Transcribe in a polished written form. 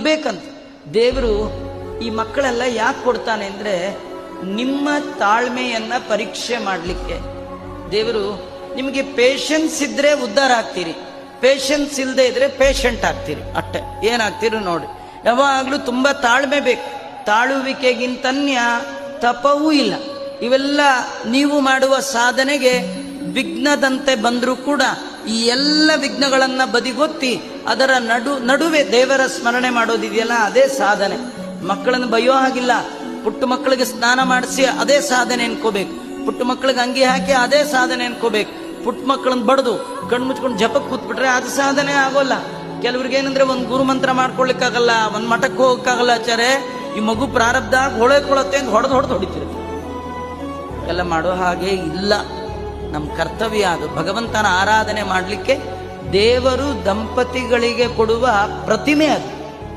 ಇರ್ಬೇಕಂತ. ದೇವರು ಈ ಮಕ್ಕಳೆಲ್ಲ ಯಾಕೆ ಕೊಡ್ತಾನೆ ಅಂದ್ರೆ ನಿಮ್ಮ ತಾಳ್ಮೆಯನ್ನ ಪರೀಕ್ಷೆ ಮಾಡಲಿಕ್ಕೆ. ದೇವರು ನಿಮಗೆ ಪೇಷನ್ಸ್ ಇದ್ರೆ ಉದ್ಧಾರ ಆಗ್ತೀರಿ, ಪೇಷನ್ಸ್ ಇಲ್ಲದೆ ಇದ್ರೆ ಪೇಷಂಟ್ ಆಗ್ತೀರಿ, ಅಷ್ಟೇ. ಏನಾಗ್ತೀರಿ ನೋಡಿ. ಯಾವಾಗ್ಲೂ ತುಂಬಾ ತಾಳ್ಮೆ ಬೇಕು. ತಾಳುವಿಕೆಗಿಂತನ್ಯ ತಪವೂ ಇಲ್ಲ. ಇವೆಲ್ಲ ನೀವು ಮಾಡುವ ಸಾಧನೆಗೆ ವಿಘ್ನದಂತೆ ಬಂದರೂ ಕೂಡ ಈ ಎಲ್ಲ ವಿಘ್ನಗಳನ್ನ ಬದಿಗೊತ್ತಿ ಅದರ ನಡುವೆ ದೇವರ ಸ್ಮರಣೆ ಮಾಡೋದಿದೆಯಲ್ಲ, ಅದೇ ಸಾಧನೆ. ಮಕ್ಕಳನ್ನು ಬಯ್ಯೋ ಹಾಗಿಲ್ಲ. ಪುಟ್ಟ ಮಕ್ಕಳಿಗೆ ಸ್ನಾನ ಮಾಡಿಸಿ ಅದೇ ಸಾಧನೆ ಅನ್ಕೋಬೇಕು. ಪುಟ್ಟ ಮಕ್ಕಳಿಗೆ ಅಂಗಿ ಹಾಕಿ ಅದೇ ಸಾಧನೆ ಅನ್ಕೋಬೇಕು. ಪುಟ್ಟ ಮಕ್ಕಳನ್ನ ಬಡ್ದು ಕಣ್ಣು ಮುಚ್ಕೊಂಡು ಜಪಕ್ಕೆ ಕೂತ್ಬಿಟ್ರೆ ಅದು ಸಾಧನೆ ಆಗೋಲ್ಲ. ಕೆಲವ್ರಿಗೆ ಏನಂದ್ರೆ ಒಂದು ಗುರು ಮಂತ್ರ ಮಾಡ್ಕೊಳ್ಲಿಕ್ಕಾಗಲ್ಲ, ಒಂದ್ ಮಠಕ್ಕೆ ಹೋಗಕ್ಕಾಗಲ್ಲ. ಆಚಾರ್ಯ ಈ ಮಗು ಪ್ರಾರಬ್ಧ ಹೊಳೆಕೊಳ್ಳುತ್ತೆ ಅಂತ ಹೊಡೆದು ಹೊಡಿತಿರುತ್ತೆ. ಎಲ್ಲ ಮಾಡೋ ಹಾಗೆ ಇಲ್ಲ. ನಮ್ಮ ಕರ್ತವ್ಯ ಅದು. ಭಗವಂತನ ಆರಾಧನೆ ಮಾಡಲಿಕ್ಕೆ ದೇವರು ದಂಪತಿಗಳಿಗೆ ಕೊಡುವ ಪ್ರತಿಮೆ ಅದು.